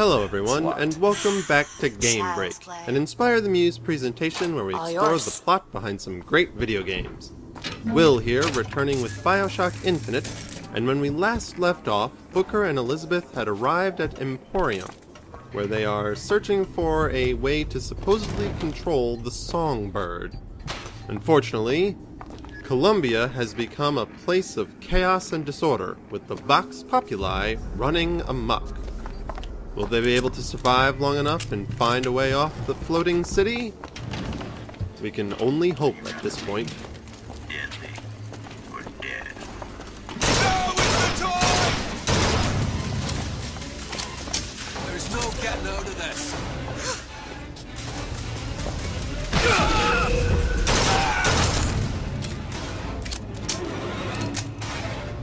Hello everyone, and welcome back to Game Break, an Inspire the Muse presentation where we explore the plot behind some great video games. Will here, returning with BioShock Infinite, and when we last left off, Booker and Elizabeth had arrived at Emporium, where they are searching for a way to supposedly control the songbird. Unfortunately, Columbia has become a place of chaos and disorder, with the Vox Populi running amok. Will they be able to survive long enough and find a way off the floating city? We can only hope at this point. Deadly or dead. Now is the time! There's no getting out of this.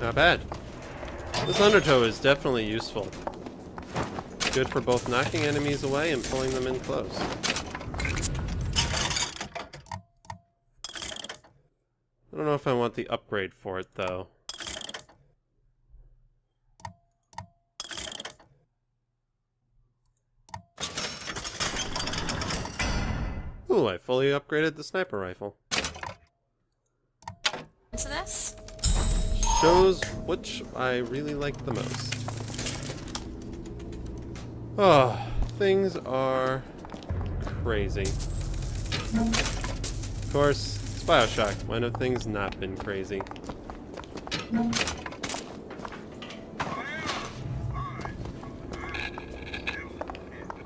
Not bad. This undertow is definitely useful. Good for both knocking enemies away and pulling them in close. I don't know if I want the upgrade for it, though. Ooh, I fully upgraded the sniper rifle. To this? Shows which I really like the most. Oh, things are crazy. Of course, it's BioShock. When have things not been crazy? The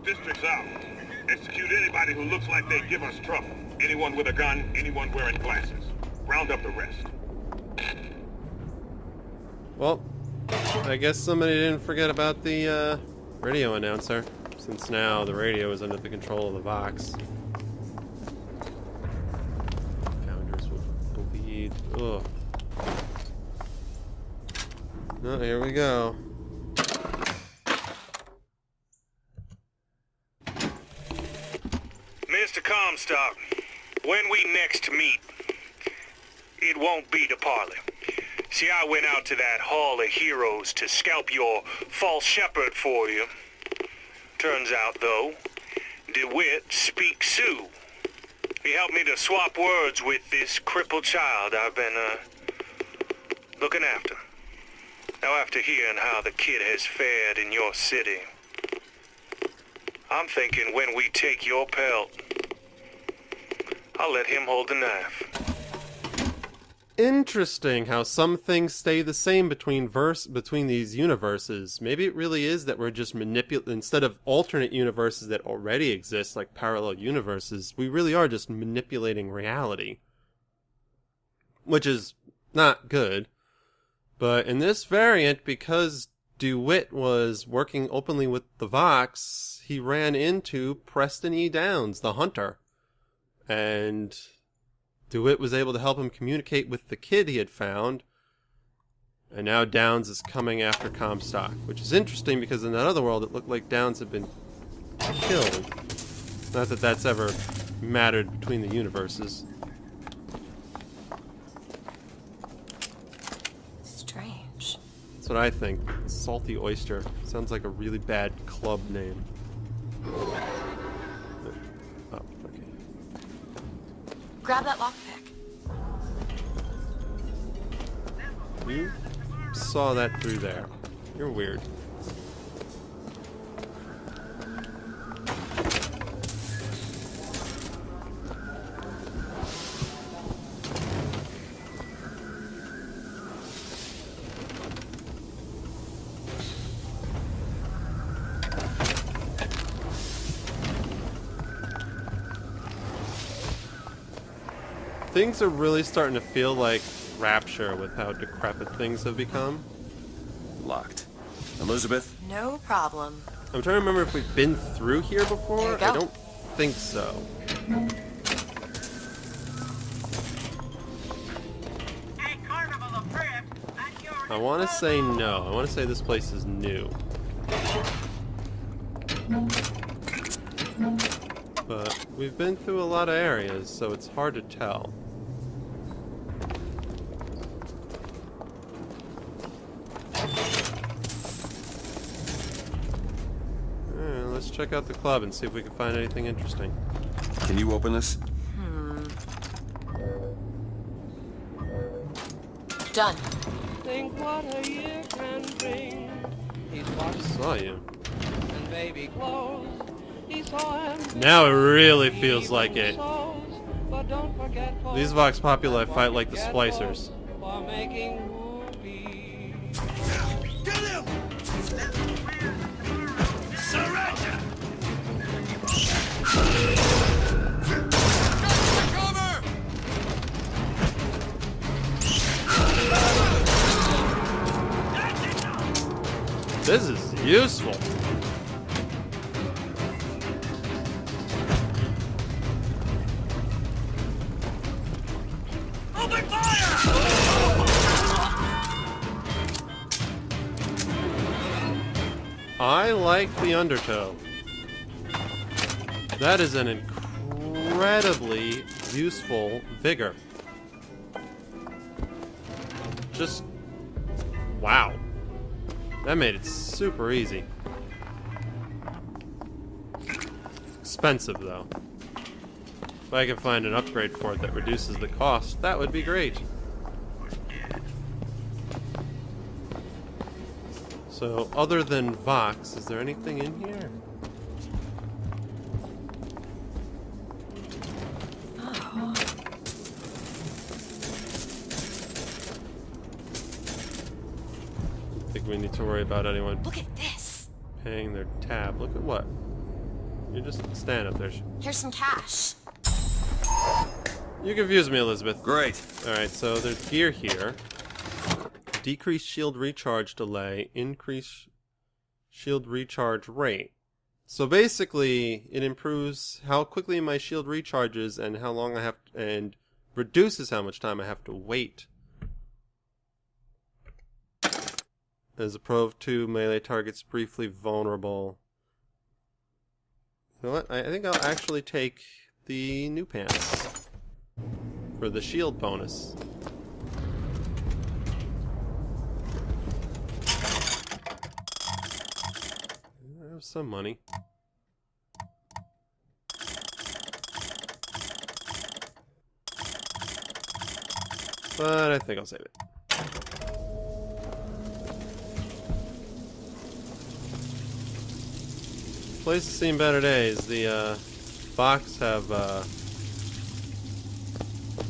district's out. Execute anybody who looks like they give us trouble. Anyone with a gun, anyone wearing glasses. Round up the rest. Well, I guess somebody didn't forget about the radio announcer, since now the radio is under the control of the Vox. Founders will bleed. Ugh. Oh, here we go. Mr. Comstock, when we next meet, it won't be to parley. See, I went out to that Hall of Heroes to scalp your false shepherd for you. Turns out, though, DeWitt speaks Sioux. He helped me to swap words with this crippled child I've been, looking after. Now, after hearing how the kid has fared in your city, I'm thinking when we take your pelt, I'll let him hold the knife. Interesting how some things stay the same between these universes. Maybe it really is that we're just instead of alternate universes that already exist, like parallel universes, we really are just manipulating reality. Which is not good. But in this variant, because DeWitt was working openly with the Vox, he ran into Preston E. Downs, the hunter. And DeWitt was able to help him communicate with the kid he had found, and now Downs is coming after Comstock, which is interesting because in that other world it looked like Downs had been killed. Not that that's ever mattered between the universes. Strange. That's what I think. Salty Oyster. Sounds like a really bad club name. Grab that lockpick. You saw that through there. You're weird. Things are really starting to feel like Rapture with how decrepit things have become. Locked. Elizabeth? No problem. I'm trying to remember if we've been through here before. There you go. I don't think so. I want to say no. I want to say this place is new. But we've been through a lot of areas, so it's hard to tell. check out the club and see if we can find anything interesting. Can you open this? Done. Think what a year can bring. He's watched Saw you. and baby clothes. He saw him. Now it really feels like it. But don't forget These Vox Populi fight like the Splicers. for making movies. Get him! Surrender! Cover! This is useful. Open fire! I like the undertow. That is an incredibly useful vigor. Just wow. That made it super easy. Expensive though. If I could find an upgrade for it that reduces the cost, that would be great. So, other than Vox, is there anything in here? I think we need to worry about anyone Look at this. paying their tab. Look at what? You just stand up there. Here's some cash. You confuse me, Elizabeth. Great. Alright, so there's gear here. Decrease shield recharge delay, increase shield recharge rate. So basically, it improves how quickly my shield recharges and how long I have and reduces how much time I have to wait. As opposed to melee targets briefly vulnerable. You know what? I think I'll actually take the new pants for the shield bonus. I have some money. But I think I'll save it. Place has seen better days. The Vox have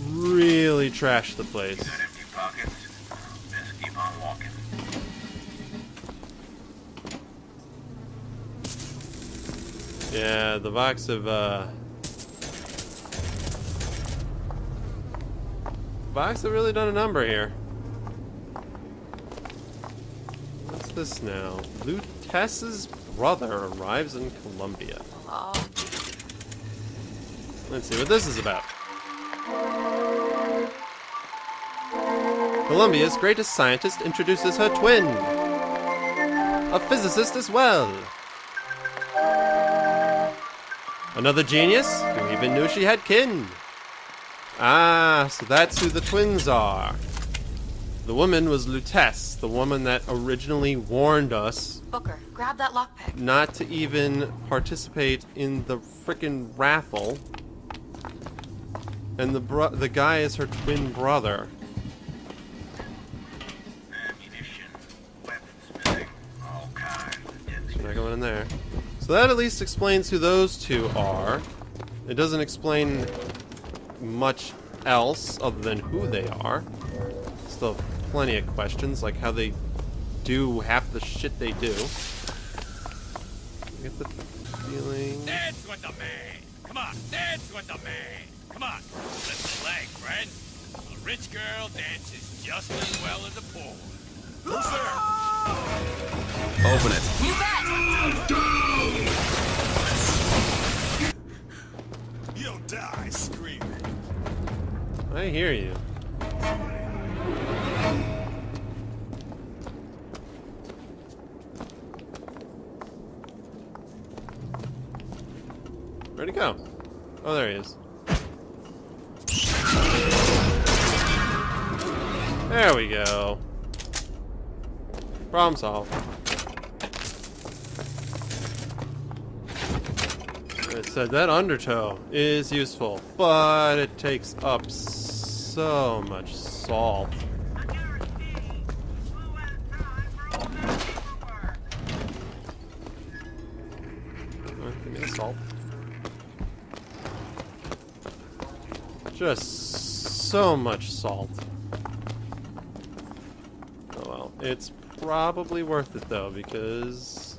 really trashed the place. Empty pockets. Just keep on walking. Yeah, the Vox have really done a number here. What's this now? Lutece's brother arrives in Colombia. Oh, Let's see what this is about. Colombia's greatest scientist introduces her twin, a physicist as well. Another genius who even knew she had kin. Ah, so that's who the twins are. The woman was Lutece, the woman that originally warned us Booker, grab that lockpick. not to even participate in the frickin' raffle. And the guy is her twin brother. Ammunition, weapons missing, all kinds of deadly. Not going in there. So that at least explains who those two are. It doesn't explain much else other than who they are. Still plenty of questions, like how they do half the shit they do. I get the feeling... Dance with the man! Come on, dance with the man! Come on, lift the leg, friend. A rich girl dances just as well as a poor one. Who's there? Open it. You bet! You'll die screaming. I hear you. Where'd he go? Oh, there he is. There we go. Problem solved. I said that undertow is useful, but it takes up so much salt. Give me the salt. Just so much salt. Oh well, it's probably worth it though, because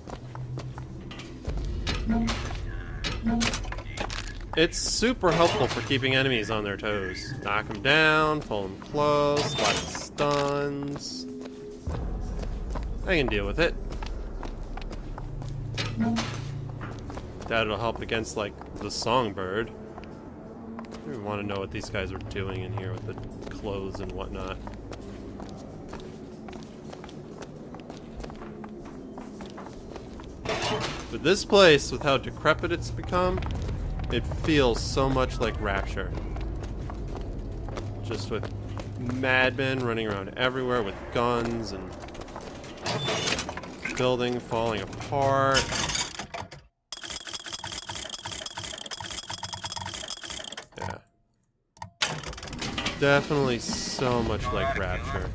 it's super helpful for keeping enemies on their toes. Knock them down, pull them close, lots of stuns. I can deal with it. That'll help against, like, the songbird. We want to know what these guys are doing in here with the clothes and whatnot. But this place, with how decrepit it's become, it feels so much like Rapture. Just with madmen running around everywhere with guns and building falling apart. Yeah. Definitely so much like Rapture.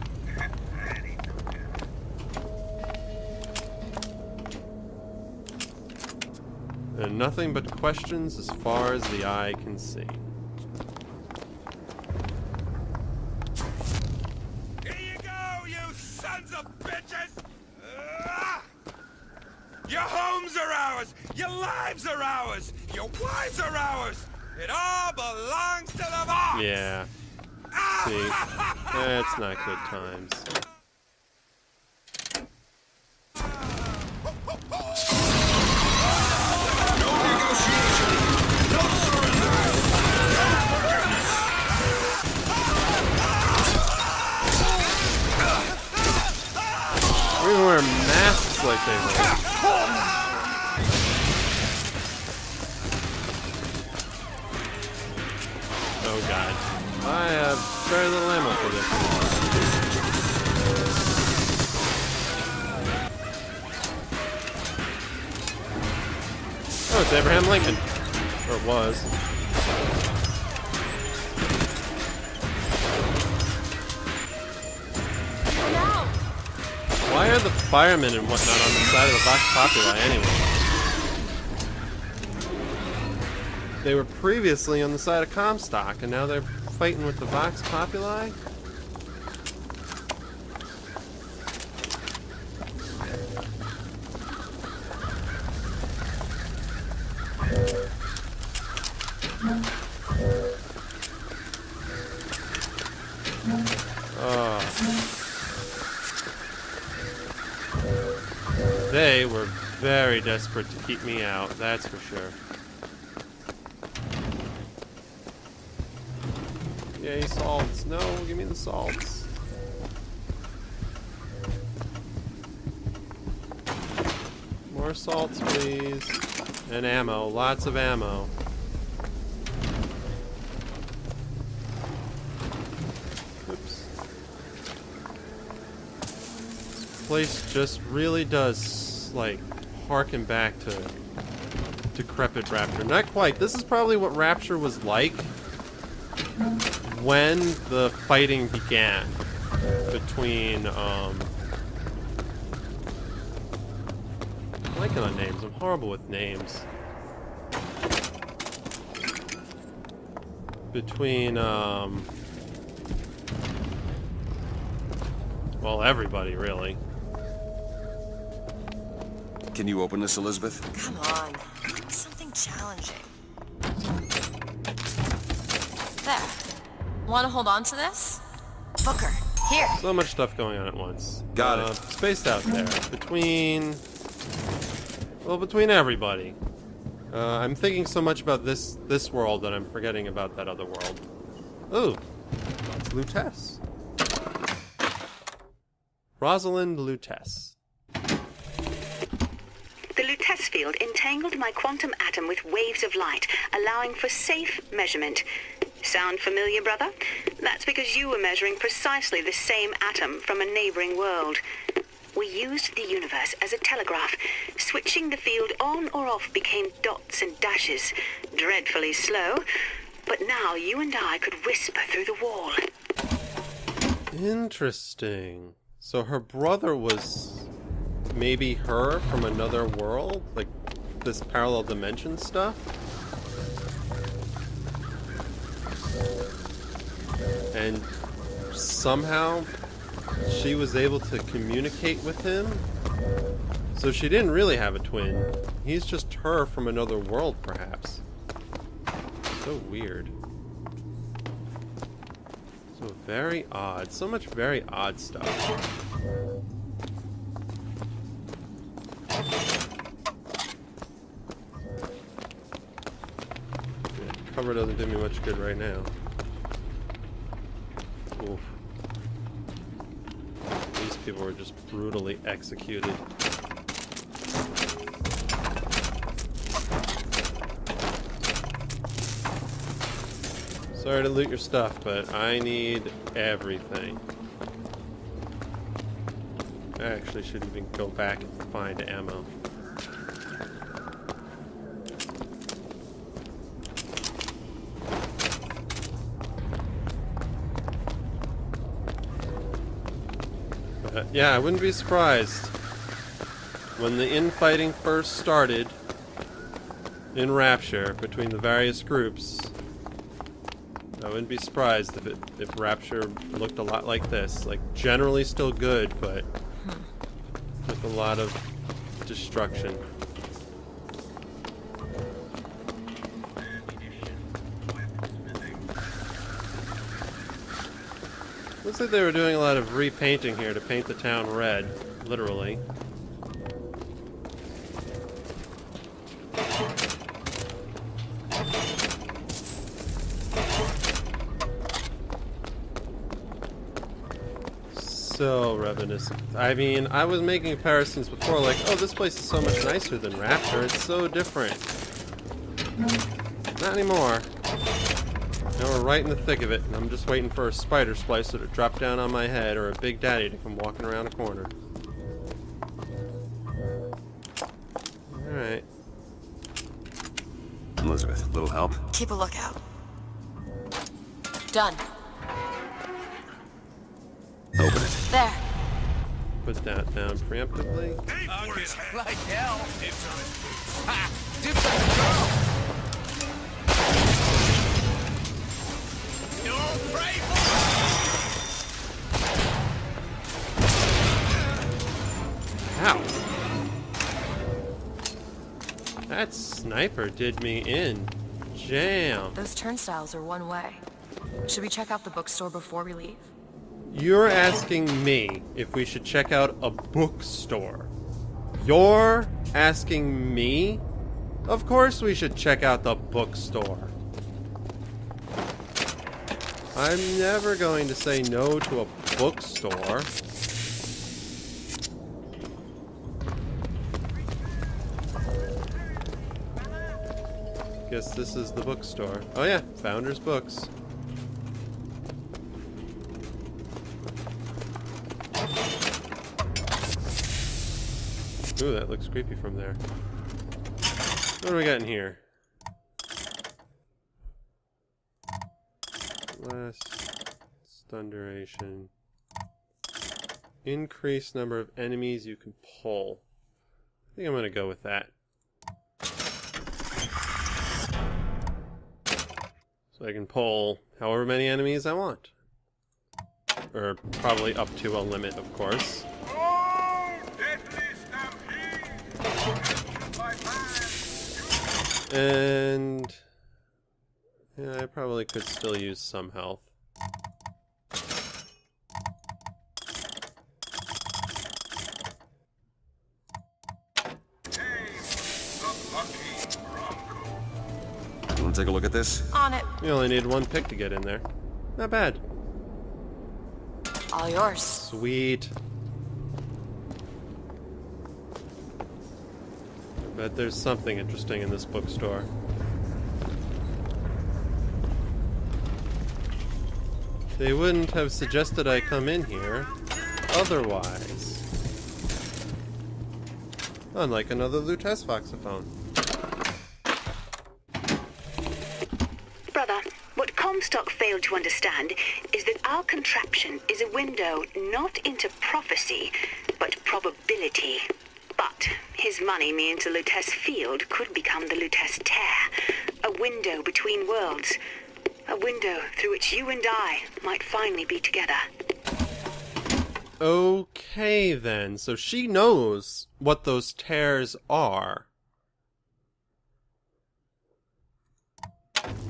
And nothing but questions as far as the eye can see. Here you go, you sons of bitches! Your homes are ours! Your lives are ours! Your wives are ours! It all belongs to the boss! Yeah. See, that's not good times. We even wear masks like they were. Oh god. I have very little ammo for this. Oh, it's Abraham Lincoln. Or it was. Why are the firemen and whatnot on the side of the Vox Populi anyway? They were previously on the side of Comstock, and now they're fighting with the Vox Populi? They were very desperate to keep me out, that's for sure. Yay, salts. No, give me the salts. More salts, please. And ammo. Lots of ammo. Oops. This place just really does, like, harken back to decrepit Rapture. Not quite. This is probably what Rapture was like when the fighting began between, I'm blanking on names. I'm horrible with names. Between, well, everybody, really. Can you open this, Elizabeth? Come on. Something challenging. There. Want to hold on to this? Booker, here. So much stuff going on at once. Got it. Spaced out there. Between everybody. I'm thinking so much about this world that I'm forgetting about that other world. Ooh, it's Lutece. Rosalind Lutece. The Lutece field entangled my quantum atom with waves of light, allowing for safe measurement. Sound familiar, brother? That's because you were measuring precisely the same atom from a neighboring world. We used the universe as a telegraph. Switching the field on or off became dots and dashes. Dreadfully slow. But now you and I could whisper through the wall. Interesting. So her brother was maybe her from another world? Like this parallel dimension stuff? And somehow she was able to communicate with him? So she didn't really have a twin. He's just her from another world, perhaps. So weird. So very odd. So much very odd stuff. Yeah, cover doesn't do me much good right now. Oof. These people were just brutally executed. Sorry to loot your stuff, but I need everything. I actually should even go back and find ammo. But yeah, I wouldn't be surprised when the infighting first started in Rapture between the various groups. I wouldn't be surprised if Rapture looked a lot like this. Like, generally still good, but with a lot of destruction. Looks like they were doing a lot of repainting here to paint the town red, literally. So reminiscent. I mean, I was making comparisons before, like, oh, this place is so much nicer than Rapture. It's so different. Not anymore. Now we're right in the thick of it, and I'm just waiting for a spider splicer to drop down on my head or a Big Daddy to come walking around a corner. Alright. Elizabeth, a little help? Keep a lookout. Done. Open it. There. Put that down preemptively. Like hell. Ha! Dibs on the girl. You'll pray for. Ow. That sniper did me in. Jam. Those turnstiles are one way. Should we check out the bookstore before we leave? You're asking me if we should check out a bookstore. You're asking me? Of course we should check out the bookstore. I'm never going to say no to a bookstore. Guess this is the bookstore. Oh yeah, Founders Books. Ooh, that looks creepy from there. What do we got in here? Last stun duration. Increased number of enemies you can pull. I think I'm gonna go with that. So I can pull however many enemies I want. Or probably up to a limit, of course. And yeah, I probably could still use some health. You want to take a look at this? On it. We only need one pick to get in there. Not bad. All yours. Sweet. But there's something interesting in this bookstore. They wouldn't have suggested I come in here otherwise. Unlike another Lutece voxophone. Brother, what Comstock failed to understand is that our contraption is a window not into prophecy, but probability. But his money means the Lutece field could become the Lutece tear, a window between worlds, a window through which you and I might finally be together. Okay then, so she knows what those tears are.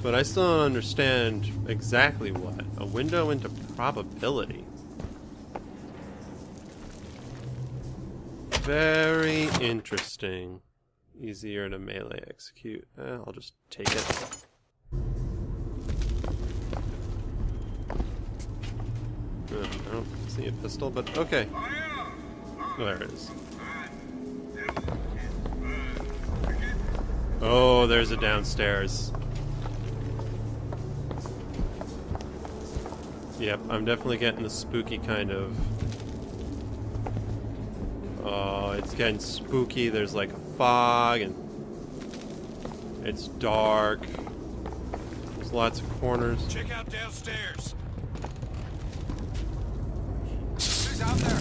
But I still don't understand exactly what. A window into probability. Very interesting. Easier to melee execute. I'll just take it. I don't see a pistol, but okay. There it is. Oh, there's a downstairs. Yep, I'm definitely getting the spooky kind of... Oh, it's getting spooky. There's like a fog, and it's dark. There's lots of corners. Check out downstairs. Who's out there?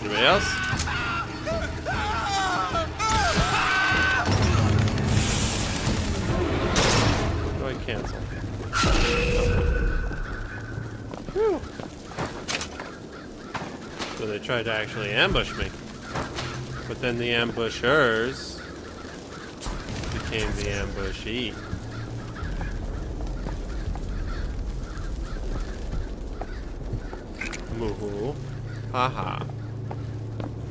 Anybody else? Oh, I cancel. Whew. So they tried to actually ambush me. But then the ambushers became the ambushee. Moo-hoo. Haha.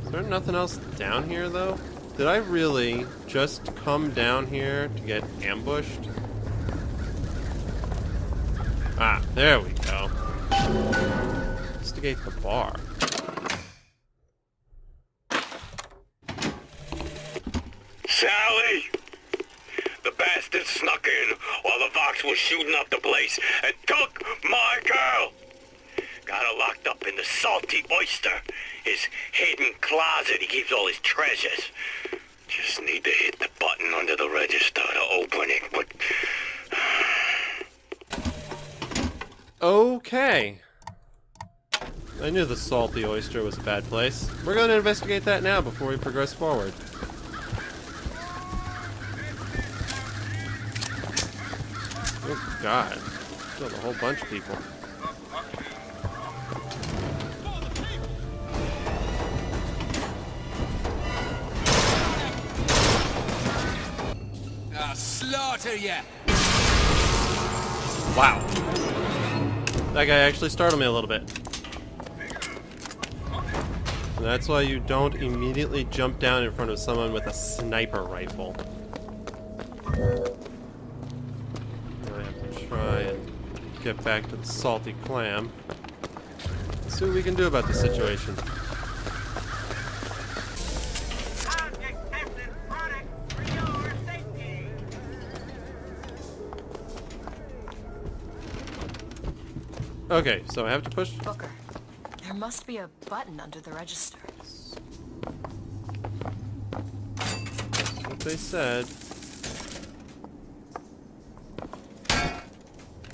Is there nothing else down here, though? Did I really just come down here to get ambushed? Ah, there we go. Investigate the bar. Sally! The bastard snuck in while the Vox was shooting up the place and took my girl! Got her locked up in the Salty Oyster, his hidden closet he keeps all his treasures. Just need to hit the button under the register to open it, but... Okay. I knew the Salty Oyster was a bad place. We're going to investigate that now before we progress forward. Oh god. Killed a whole bunch of people. I'll slaughter ya! Wow. That guy actually startled me a little bit. And that's why you don't immediately jump down in front of someone with a sniper rifle. I have to try and get back to the salty clam. Let's see what we can do about the situation. Okay, so I have to push. Booker, there must be a button under the register. That's what they said.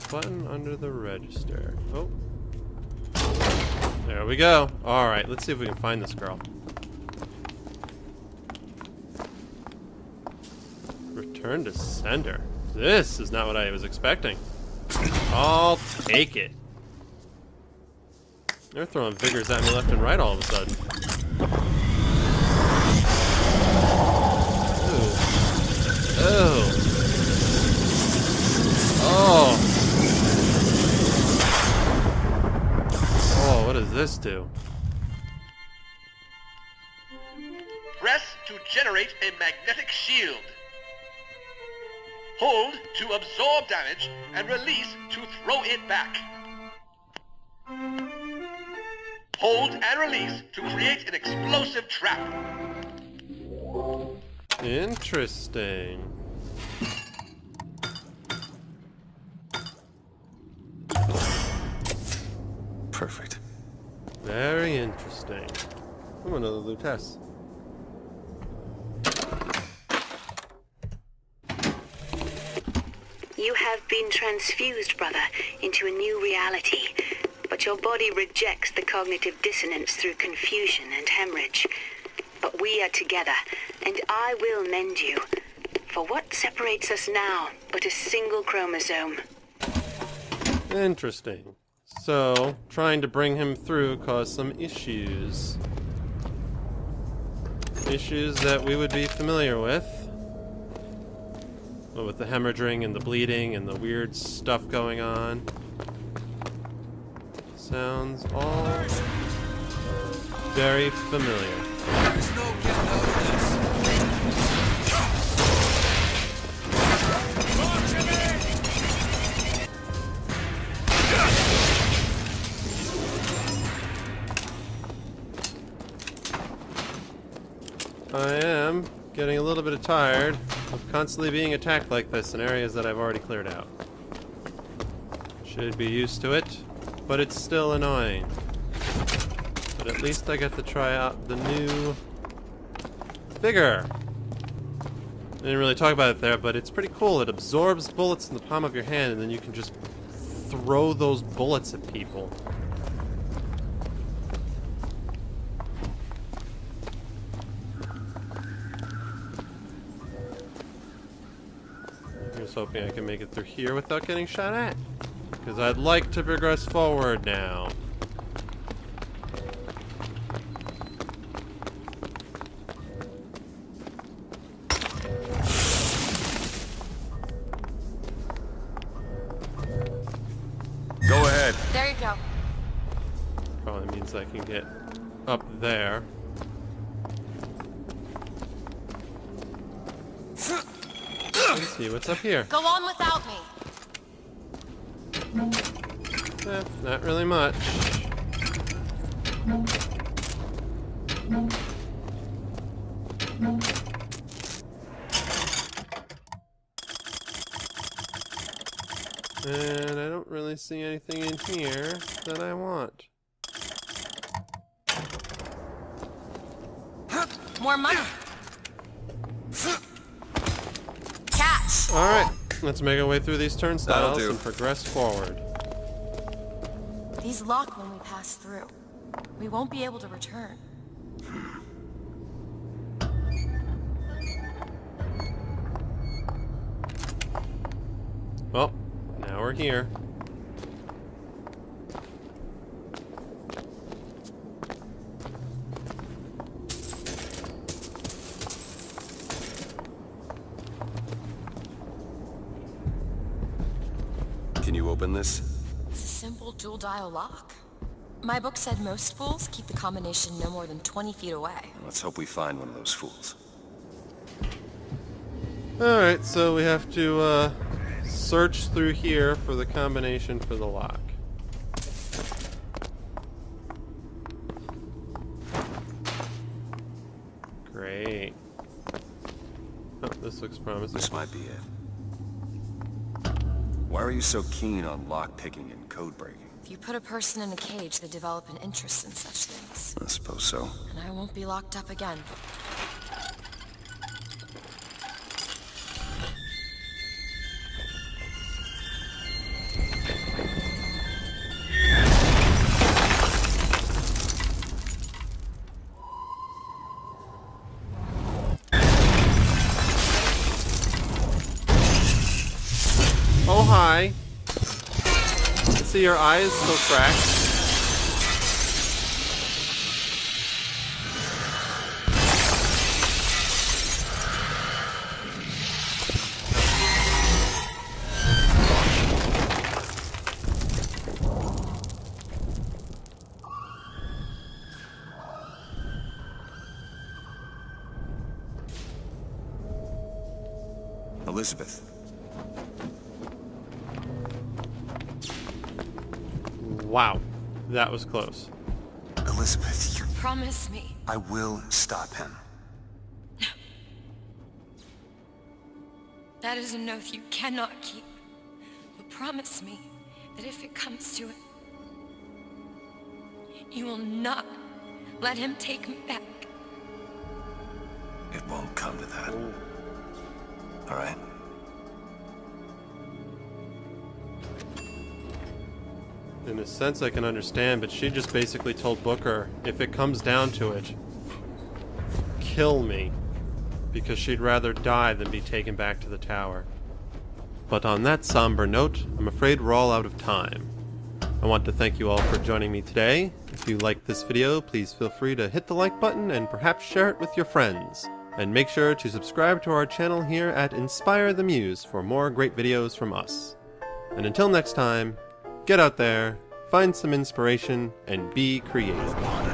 Button under the register. Oh. There we go. Alright, let's see if we can find this girl. Return to sender. This is not what I was expecting. I'll take it. They're throwing vigors at me left and right all of a sudden. Ooh. Ooh. Oh. Oh, what does this do? Press to generate a magnetic shield. Hold to absorb damage and release to throw it back. hold and release to create an explosive trap. Interesting. Perfect. Very interesting. Oh, another Lutece. You have been transfused, brother, into a new reality. But your body rejects the cognitive dissonance through confusion and hemorrhage. But we are together, and I will mend you. For what separates us now but a single chromosome? Interesting. So, trying to bring him through caused some issues. Issues that we would be familiar with. Well, with the hemorrhaging and the bleeding and the weird stuff going on. Sounds all very familiar. There's no getting out of this. I am getting a little bit tired of constantly being attacked like this in areas that I've already cleared out. Should be used to it, but it's still annoying. But at least I get to try out the new vigor. I didn't really talk about it there, but it's pretty cool. It absorbs bullets in the palm of your hand, and then you can just throw those bullets at people. Here's hoping I can make it through here without getting shot at. Because I'd like to progress forward now. Go ahead. There you go. Probably means I can get up there. Let's see what's up here. Go on without me. Not really much. And I don't really see anything in here that I want. More money. Catch. Alright, let's make our way through these turnstiles That'll do. and progress forward. These lock when we pass through. We won't be able to return. Well, now we're here. Can you open this? It's a simple dual dial lock. My book said most fools keep the combination no more than 20 feet away. Let's hope we find one of those fools. Alright, so we have to search through here for the combination for the lock. Great. Oh, this looks promising. This might be it. Why are you so keen on lock-picking and code-breaking? If you put a person in a cage, they develop an interest in such things. I suppose so. And I won't be locked up again. Oh, hi. I see your eyes still cracked. Elizabeth. Wow, that was close. Elizabeth, you... Promise me. I will stop him. That is an oath you cannot keep. But promise me that if it comes to it, you will not let him take me back. It won't come to that. All right? In a sense I can understand, but she just basically told Booker, if it comes down to it, kill me. Because she'd rather die than be taken back to the tower. But on that somber note, I'm afraid we're all out of time. I want to thank you all for joining me today. If you liked this video, please feel free to hit the like button and perhaps share it with your friends. And make sure to subscribe to our channel here at Inspire the Muse for more great videos from us. And until next time, get out there, find some inspiration, and be creative.